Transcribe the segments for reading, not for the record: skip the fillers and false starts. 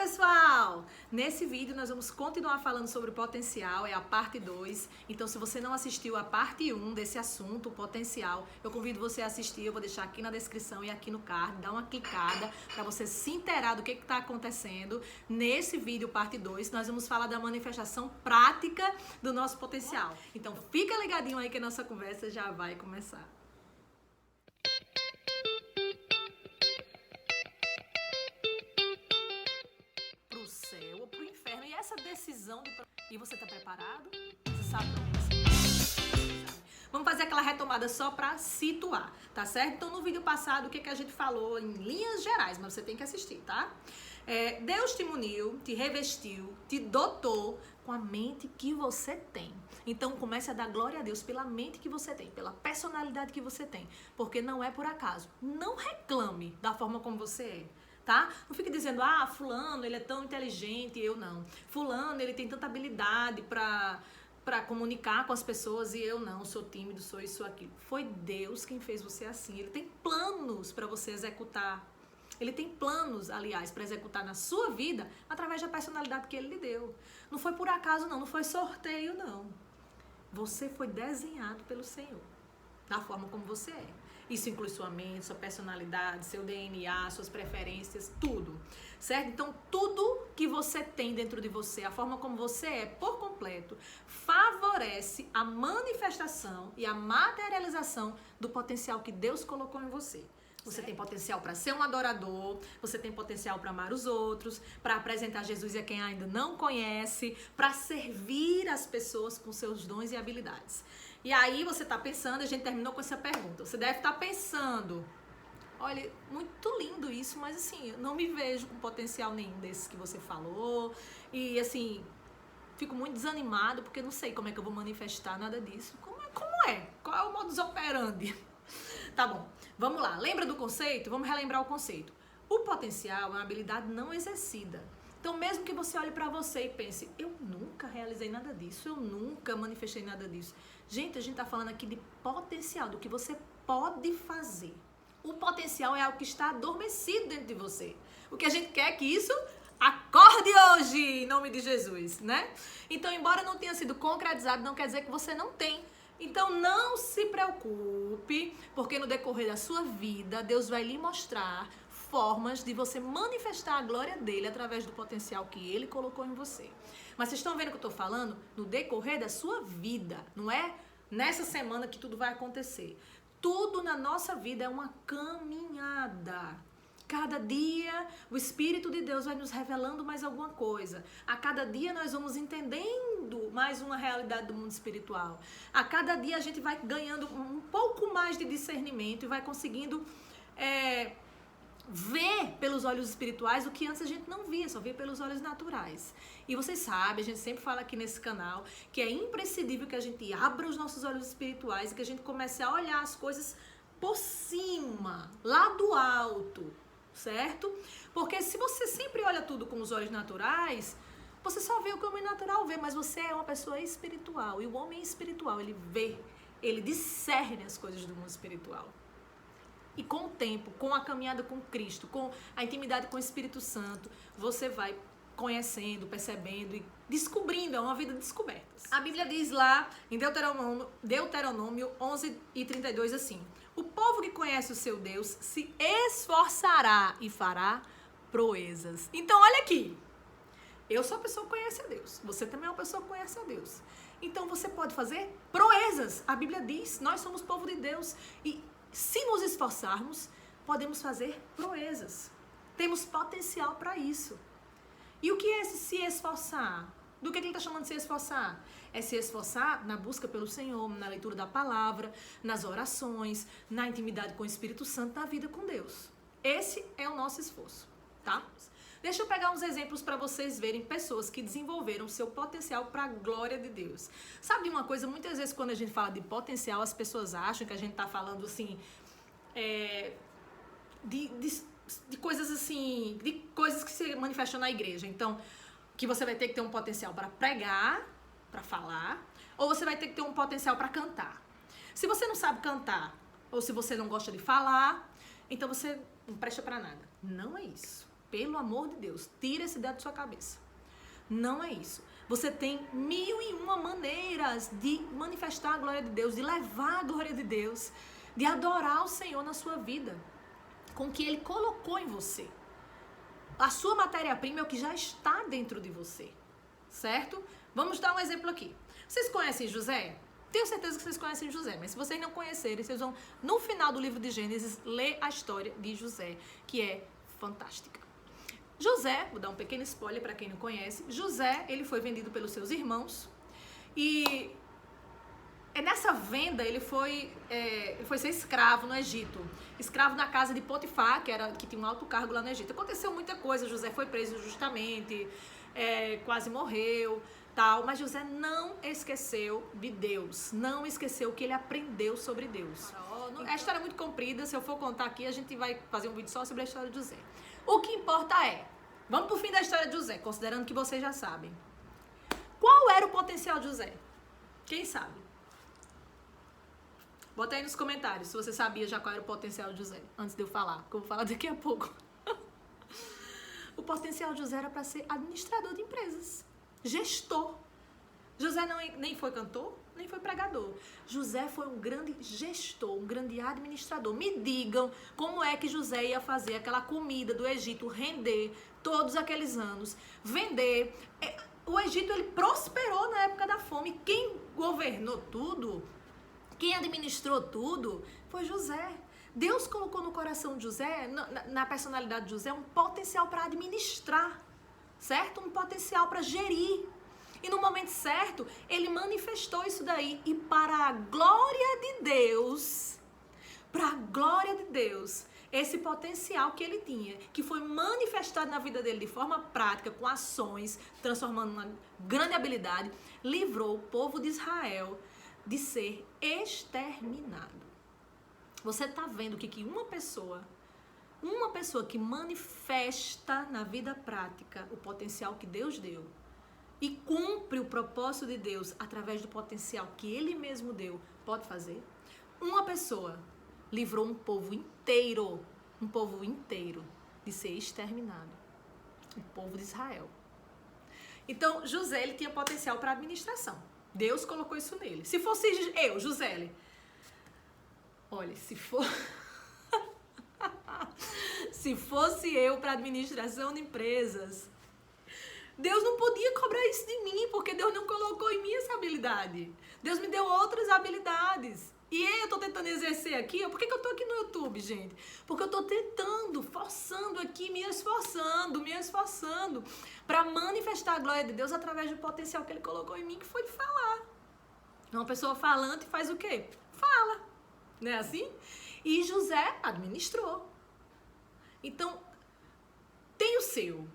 pessoal! Nesse vídeo nós vamos continuar falando sobre o potencial, é a parte 2. Então se você não assistiu a parte 1 desse assunto, o potencial, eu convido você a assistir, eu vou deixar aqui na descrição e aqui no card, dá uma clicada para você se inteirar do que está acontecendo. Nesse vídeo, parte 2, nós vamos falar da manifestação prática do nosso potencial. Então fica ligadinho aí que a nossa conversa já vai começar. Pro céu ou pro inferno. E essa decisão de... E você tá preparado? Você sabe pra onde você vai? Vamos fazer aquela retomada só pra situar, tá certo? Então no vídeo passado, o que a gente falou em linhas gerais, mas você tem que assistir, tá? Deus te muniu, te revestiu, te dotou com a mente que você tem. Então comece a dar glória a Deus pela mente que você tem, pela personalidade que você tem, porque não é por acaso. Não reclame da forma como você é. Tá? Não fique dizendo, fulano, ele é tão inteligente, eu não. Fulano, ele tem tanta habilidade pra comunicar com as pessoas e eu não, sou tímido, sou isso, aquilo. Foi Deus quem fez você assim. Ele tem planos para você executar. Ele tem planos, aliás, para executar na sua vida através da personalidade que ele lhe deu. Não foi por acaso, não foi sorteio, não. Você foi desenhado pelo Senhor, da forma como você é. Isso inclui sua mente, sua personalidade, seu DNA, suas preferências, tudo, certo? Então, tudo que você tem dentro de você, a forma como você é por completo, favorece a manifestação e a materialização do potencial que Deus colocou em você. Você tem potencial para ser um adorador, você tem potencial para amar os outros, para apresentar Jesus a quem ainda não conhece, para servir as pessoas com seus dons e habilidades. E aí você está pensando, a gente terminou com essa pergunta, você deve estar pensando, olha, muito lindo isso, mas assim, eu não me vejo com potencial nenhum desses que você falou, e assim, fico muito desanimado porque não sei como é que eu vou manifestar nada disso. Como é? Qual é o modus operandi? Tá bom, vamos lá. Lembra do conceito? Vamos relembrar o conceito. O potencial é uma habilidade não exercida. Então, mesmo que você olhe pra você e pense, eu nunca realizei nada disso, eu nunca manifestei nada disso. Gente, a gente tá falando aqui de potencial, do que você pode fazer. O potencial é algo que está adormecido dentro de você. O que a gente quer é que isso acorde hoje, em nome de Jesus, né? Então, embora não tenha sido concretizado, não quer dizer que você não tem. Então não se preocupe, porque no decorrer da sua vida, Deus vai lhe mostrar formas de você manifestar a glória dele através do potencial que ele colocou em você. Mas vocês estão vendo o que eu estou falando? No decorrer da sua vida, não é nessa semana que tudo vai acontecer. Tudo na nossa vida é uma caminhada. Cada dia o Espírito de Deus vai nos revelando mais alguma coisa. A cada dia nós vamos entendendo mais uma realidade do mundo espiritual. A cada dia a gente vai ganhando um pouco mais de discernimento e vai conseguindo ver pelos olhos espirituais o que antes a gente não via, só via pelos olhos naturais. E vocês sabem, a gente sempre fala aqui nesse canal, que é imprescindível que a gente abra os nossos olhos espirituais e que a gente comece a olhar as coisas por cima, lá do alto. Certo? Porque se você sempre olha tudo com os olhos naturais, você só vê o que o homem natural vê, mas você é uma pessoa espiritual. E o homem espiritual, ele vê, ele discerne as coisas do mundo espiritual. E com o tempo, com a caminhada com Cristo, com a intimidade com o Espírito Santo, você vai conhecendo, percebendo e descobrindo, é uma vida de descobertas. A Bíblia diz lá em Deuteronômio 11:32 assim: o povo que conhece o seu Deus se esforçará e fará proezas. Então olha aqui, eu sou a pessoa que conhece a Deus, você também é uma pessoa que conhece a Deus. Então você pode fazer proezas. A Bíblia diz, nós somos povo de Deus e se nos esforçarmos, podemos fazer proezas. Temos potencial para isso. E o que é esse se esforçar? Do que ele está chamando de se esforçar? É se esforçar na busca pelo Senhor, na leitura da palavra, nas orações, na intimidade com o Espírito Santo, na vida com Deus. Esse é o nosso esforço, tá? Deixa eu pegar uns exemplos para vocês verem pessoas que desenvolveram seu potencial para a glória de Deus. Sabe de uma coisa? Muitas vezes quando a gente fala de potencial, as pessoas acham que a gente está falando assim, de coisas assim, de coisas que se manifestam na igreja. Então, que você vai ter que ter um potencial para pregar, para falar, ou você vai ter que ter um potencial para cantar. Se você não sabe cantar, ou se você não gosta de falar, então você não presta para nada. Não é isso. Pelo amor de Deus, tira essa ideia da sua cabeça. Não é isso. Você tem 1001 maneiras de manifestar a glória de Deus, de levar a glória de Deus, de adorar o Senhor na sua vida, com o que Ele colocou em você. A sua matéria-prima é o que já está dentro de você, certo? Vamos dar um exemplo aqui. Vocês conhecem José? Tenho certeza que vocês conhecem José, mas se vocês não conhecerem, vocês vão, no final do livro de Gênesis, ler a história de José, que é fantástica. José, vou dar um pequeno spoiler para quem não conhece, José, ele foi vendido pelos seus irmãos e nessa venda ele foi ser escravo no Egito, escravo na casa de Potifar, que tinha um alto cargo lá no Egito. Aconteceu muita coisa, José foi preso injustamente, quase morreu, tal, mas José não esqueceu de Deus, não esqueceu o que ele aprendeu sobre Deus. A história é muito comprida, se eu for contar aqui, a gente vai fazer um vídeo só sobre a história de José. O que importa vamos pro fim da história de José, considerando que vocês já sabem. Qual era o potencial de José? Quem sabe? Bota aí nos comentários se você sabia já qual era o potencial de José, antes de eu falar, que eu vou falar daqui a pouco. O potencial de José era para ser administrador de empresas, gestor. José nem foi cantor, nem foi pregador. José foi um grande gestor, um grande administrador. Me digam como é que José ia fazer aquela comida do Egito render todos aqueles anos, vender. O Egito, ele prosperou na época da fome. Quem governou tudo, quem administrou tudo, foi José. Deus colocou no coração de José, na personalidade de José, um potencial para administrar, certo? Um potencial para gerir. E no momento certo, ele manifestou isso daí. E para a glória de Deus, esse potencial que ele tinha, que foi manifestado na vida dele de forma prática, com ações, transformando uma grande habilidade, livrou o povo de Israel de ser exterminado. Você está vendo que uma pessoa que manifesta na vida prática o potencial que Deus deu, e cumpre o propósito de Deus através do potencial que Ele mesmo deu, pode fazer? Uma pessoa livrou um povo inteiro de ser exterminado. O povo de Israel. Então, José, ele tinha potencial para administração. Deus colocou isso nele. Se fosse eu, José, olha, se fosse eu para administração de empresas, Deus não podia cobrar isso de mim, porque Deus não colocou em mim essa habilidade. Deus me deu outras habilidades. E eu estou tentando exercer aqui. Por que eu estou aqui no YouTube, gente? Porque eu estou tentando, forçando aqui, me esforçando para manifestar a glória de Deus através do potencial que Ele colocou em mim, que foi de falar. Uma pessoa falante faz o quê? Fala. Não é assim? E José administrou. Então, tem o seu.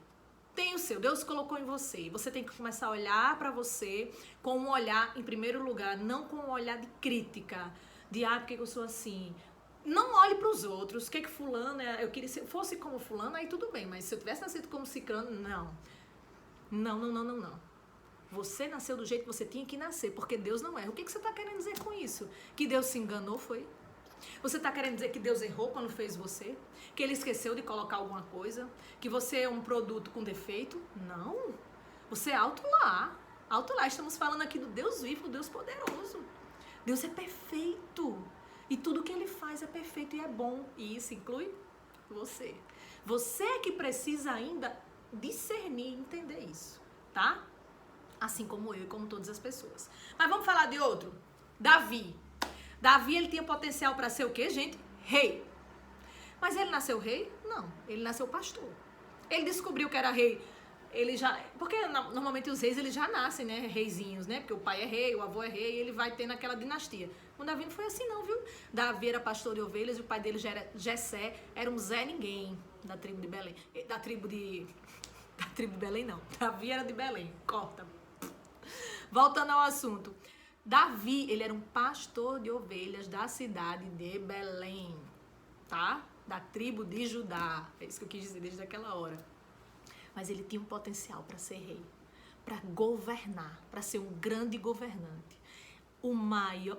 Deus colocou em você. Você tem que começar a olhar para você com um olhar, em primeiro lugar, não com um olhar de crítica, de por que eu sou assim? Não olhe para os outros, o que fulano é, eu queria se eu fosse como fulano, aí tudo bem, mas se eu tivesse nascido como ciclano, não. Não. Você nasceu do jeito que você tinha que nascer, porque Deus não erra. O que você está querendo dizer com isso? Que Deus se enganou, foi? Você está querendo dizer que Deus errou quando fez você? Que Ele esqueceu de colocar alguma coisa? Que você é um produto com defeito? Não. Você é alto lá. Estamos falando aqui do Deus vivo, do Deus poderoso. Deus é perfeito. E tudo que Ele faz é perfeito e é bom. E isso inclui você. Você é que precisa ainda discernir e entender isso. Tá? Assim como eu e como todas as pessoas. Mas vamos falar de outro. Davi, ele tinha potencial para ser o quê, gente? Rei. Mas ele nasceu rei? Não. Ele nasceu pastor. Ele descobriu que era rei. Porque normalmente os reis, eles já nascem, né? Reizinhos, né? Porque o pai é rei, o avô é rei, e ele vai tendo aquela dinastia. Com Davi não foi assim não, viu? Davi era pastor de ovelhas e o pai dele já era Jessé, era um Zé Ninguém, da tribo de Belém. Da tribo de Belém não. Davi era de Belém. Corta. Voltando ao assunto. Davi, ele era um pastor de ovelhas da cidade de Belém, tá? Da tribo de Judá. É isso que eu quis dizer desde aquela hora. Mas ele tinha um potencial para ser rei, para governar, para ser um grande governante. O maior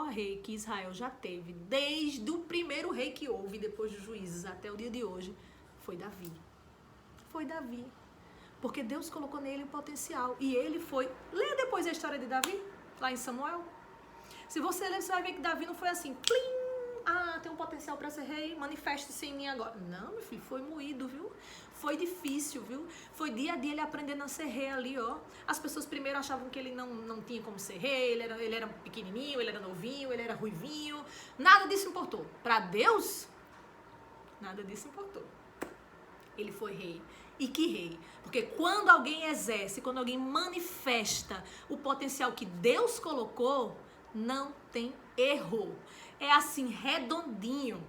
rei que Israel já teve, desde o primeiro rei que houve, depois dos juízes até o dia de hoje, Foi Davi. Foi Davi. Porque Deus colocou nele o potencial. E ele foi... Leia depois a história de Davi, lá em Samuel. Se você ler, você vai ver que Davi não foi assim, plim! Ah, tem um potencial para ser rei, manifeste-se em mim agora. Não, meu filho, foi moído, viu? Foi difícil, viu? Foi dia a dia ele aprendendo a ser rei ali, ó. As pessoas primeiro achavam que ele não tinha como ser rei, ele era pequenininho, ele era novinho, ele era ruivinho. Nada disso importou. Para Deus, nada disso importou. Ele foi rei. E que rei? Porque quando alguém exerce, quando alguém manifesta o potencial que Deus colocou, não tem erro. É assim, redondinho.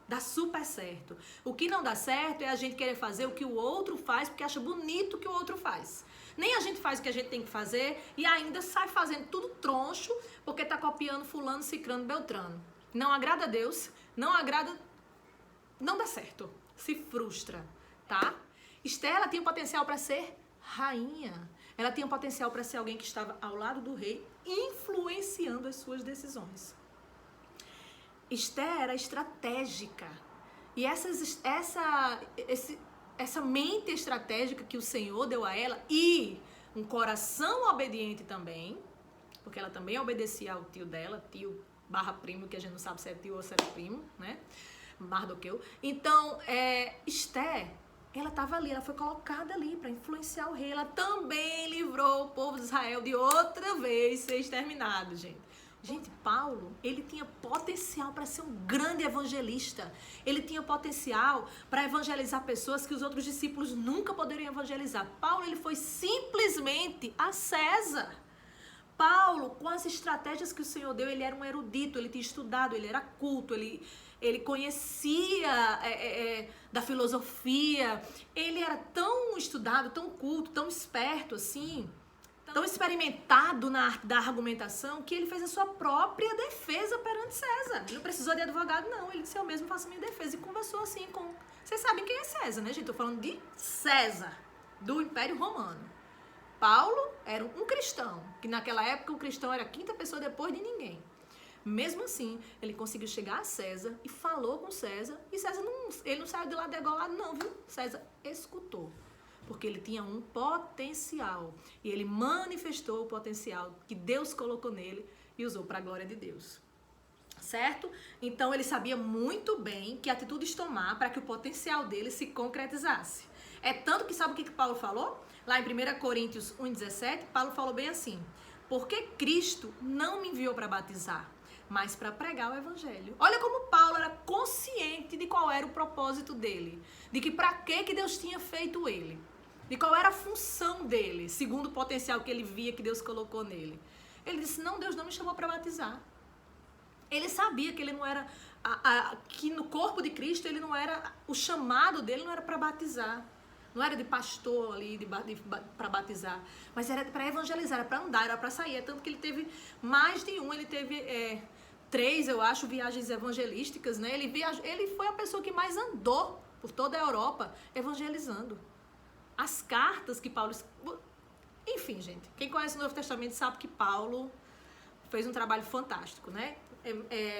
Dá super certo. O que não dá certo é a gente querer fazer o que o outro faz porque acha bonito o que o outro faz. Nem a gente faz o que a gente tem que fazer e ainda sai fazendo tudo troncho porque tá copiando fulano, cicrano, beltrano. Não agrada a Deus, não dá certo. Se frustra, tá? Esther, ela tinha potencial para ser rainha. Ela tinha potencial para ser alguém que estava ao lado do rei, influenciando as suas decisões. Esther era estratégica. E essa mente estratégica que o Senhor deu a ela e um coração obediente também, porque ela também obedecia ao tio dela, tio / primo, que a gente não sabe se é tio ou se é primo, né? Mardoqueu. Então, Esther, ela estava ali, ela foi colocada ali para influenciar o rei. Ela também livrou o povo de Israel de outra vez ser exterminado, gente. Gente, Paulo, ele tinha potencial para ser um grande evangelista. Ele tinha potencial para evangelizar pessoas que os outros discípulos nunca poderiam evangelizar. Paulo, ele foi simplesmente a César. Paulo, com as estratégias que o Senhor deu, ele era um erudito, ele tinha estudado, ele era culto, ele conhecia da filosofia. Ele era tão estudado, tão culto, tão esperto assim, tão experimentado na arte da argumentação, que ele fez a sua própria defesa perante César. Ele não precisou de advogado, não. Ele disse, eu mesmo faço minha defesa. E conversou assim com... Vocês sabem quem é César, né, gente? Tô falando de César, do Império Romano. Paulo era um cristão, que naquela época o cristão era a quinta pessoa depois de ninguém. Mesmo assim, ele conseguiu chegar a César e falou com César. E César ele não saiu de lá degolado, não, viu? César escutou. Porque ele tinha um potencial. E ele manifestou o potencial que Deus colocou nele e usou para a glória de Deus. Certo? Então ele sabia muito bem que atitudes tomar para que o potencial dele se concretizasse. É tanto que sabe o que Paulo falou? Lá em 1 Coríntios 1,17, Paulo falou bem assim: porque Cristo não me enviou para batizar, mas para pregar o evangelho. Olha como Paulo era consciente de qual era o propósito dele, de que para que Deus tinha feito ele, de qual era a função dele, segundo o potencial que ele via que Deus colocou nele. Ele disse, não, Deus não me chamou para batizar. Ele sabia que ele não era, que no corpo de Cristo ele não era, o chamado dele não era para batizar. Não era de pastor ali, para batizar, mas era para evangelizar, era para andar, era para sair. É tanto que ele teve mais de um, ele teve 3, eu acho, viagens evangelísticas, né? Ele foi a pessoa que mais andou por toda a Europa evangelizando. As cartas que Paulo... Enfim, gente, quem conhece o Novo Testamento sabe que Paulo fez um trabalho fantástico, né?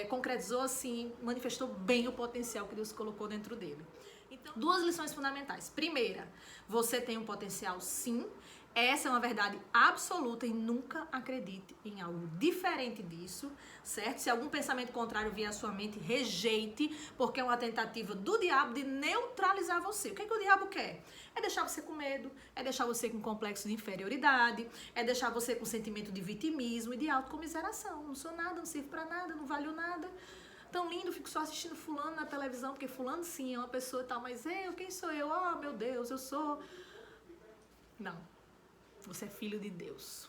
Concretizou assim, manifestou bem o potencial que Deus colocou dentro dele. Então, 2 lições fundamentais. Primeira, você tem um potencial sim. Essa é uma verdade absoluta e nunca acredite em algo diferente disso, certo? Se algum pensamento contrário vier à sua mente, rejeite, porque é uma tentativa do diabo de neutralizar você. O que é que o diabo quer? É deixar você com medo, é deixar você com complexo de inferioridade, é deixar você com sentimento de vitimismo e de autocomiseração. Não sou nada, não sirvo pra nada, não valho nada. Tão lindo, fico só assistindo fulano na televisão, porque fulano sim é uma pessoa e tal, mas quem sou eu? Oh, meu Deus, eu sou... Não. Você é filho de Deus.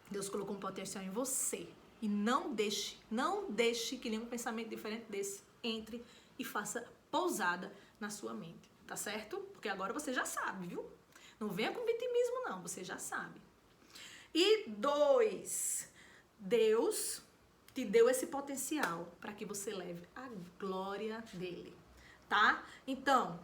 Deus colocou um potencial em você. E não deixe que nenhum pensamento diferente desse entre e faça pousada na sua mente. Tá certo? Porque agora você já sabe, viu? Não venha com vitimismo, não. Você já sabe. E 2, Deus te deu esse potencial para que você leve a glória dele. Tá? Então,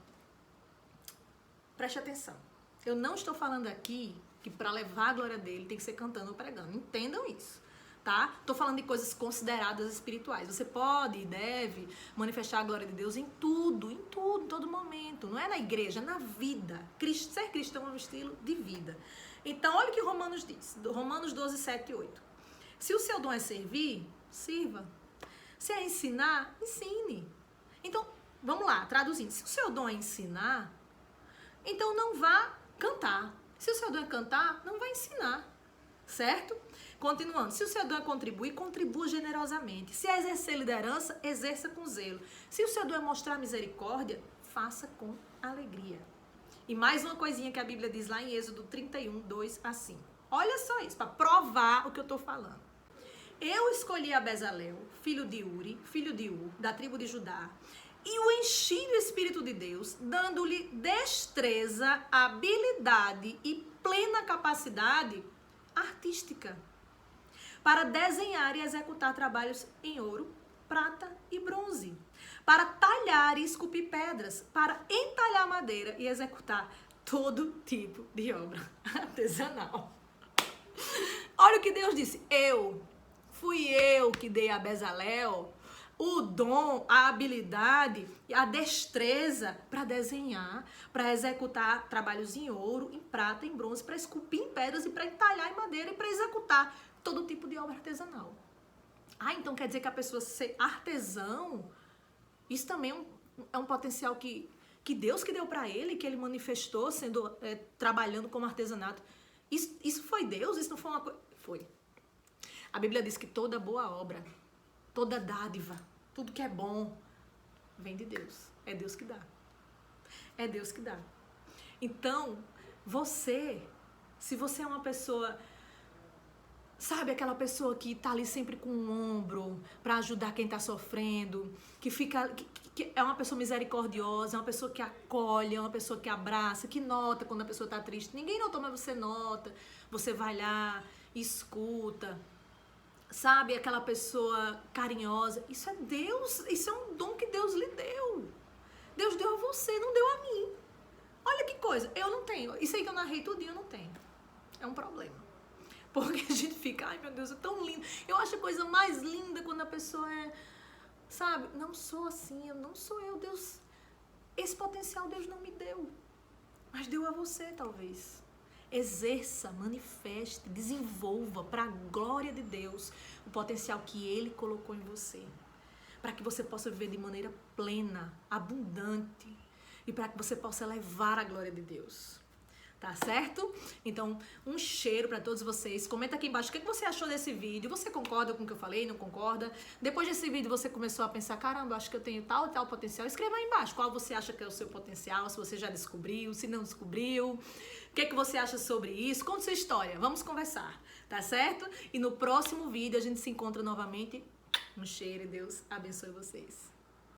preste atenção. Eu não estou falando aqui que para levar a glória dele tem que ser cantando ou pregando. Entendam isso. tá? Tô falando de coisas consideradas espirituais. Você pode e deve manifestar a glória de Deus em tudo, em todo momento. Não é na igreja, é na vida. Ser cristão é um estilo de vida. Então, olha o que Romanos diz. Romanos 12, 7 e 8. Se o seu dom é servir, sirva. Se é ensinar, ensine. Então, vamos lá, traduzindo. Se o seu dom é ensinar, então não vá cantar. Se o seu dom é cantar, não vai ensinar. Certo? Continuando. Se o seu dom é contribuir, contribua generosamente. Se é exercer liderança, exerça com zelo. Se o seu dom é mostrar misericórdia, faça com alegria. E mais uma coisinha que a Bíblia diz lá em Êxodo 31, 2 a 5. Olha só isso, para provar o que eu estou falando. Eu escolhi a Bezalel, filho de Uri, filho de Ur, da tribo de Judá, e o enchi do Espírito de Deus, dando-lhe destreza, habilidade e plena capacidade artística para desenhar e executar trabalhos em ouro, prata e bronze, para talhar e esculpir pedras, para entalhar madeira e executar todo tipo de obra artesanal. Olha o que Deus disse. Fui eu que dei a Bezalel o dom, a habilidade, a destreza para desenhar, para executar trabalhos em ouro, em prata, em bronze, para esculpir em pedras e para entalhar em madeira e para executar todo tipo de obra artesanal. Então quer dizer que a pessoa ser artesão, isso também é um potencial que Deus que deu para ele, que ele manifestou trabalhando como artesanato. Isso foi Deus? Isso não foi uma coisa? Foi. A Bíblia diz que toda boa obra, toda dádiva, tudo que é bom, vem de Deus. É Deus que dá. É Deus que dá. Então, se você é uma pessoa, sabe, aquela pessoa que tá ali sempre com um ombro para ajudar quem tá sofrendo, que é uma pessoa misericordiosa, é uma pessoa que acolhe, é uma pessoa que abraça, que nota quando a pessoa tá triste. Ninguém notou, mas você nota. Você vai lá, escuta. Sabe, aquela pessoa carinhosa. Isso é Deus, isso é um dom que Deus lhe deu. Deus deu a você, não deu a mim. Olha que coisa, eu não tenho. Isso aí que eu narrei tudinho, eu não tenho. É um problema. Porque a gente fica, ai meu Deus, é tão lindo. Eu acho a coisa mais linda quando a pessoa sabe, não sou assim, não sou eu, Deus. Esse potencial Deus não me deu. Mas deu a você, talvez. Exerça, manifeste, desenvolva para a glória de Deus o potencial que Ele colocou em você. Para que você possa viver de maneira plena, abundante e para que você possa levar a glória de Deus. Tá certo? Então, um cheiro para todos vocês. Comenta aqui embaixo o que você achou desse vídeo. Você concorda com o que eu falei? Não concorda? Depois desse vídeo você começou a pensar, caramba, acho que eu tenho tal e tal potencial. Escreva aí embaixo qual você acha que é o seu potencial, se você já descobriu, se não descobriu. O que você acha sobre isso? Conta sua história. Vamos conversar, tá certo? E no próximo vídeo a gente se encontra novamente. Um cheiro e Deus abençoe vocês.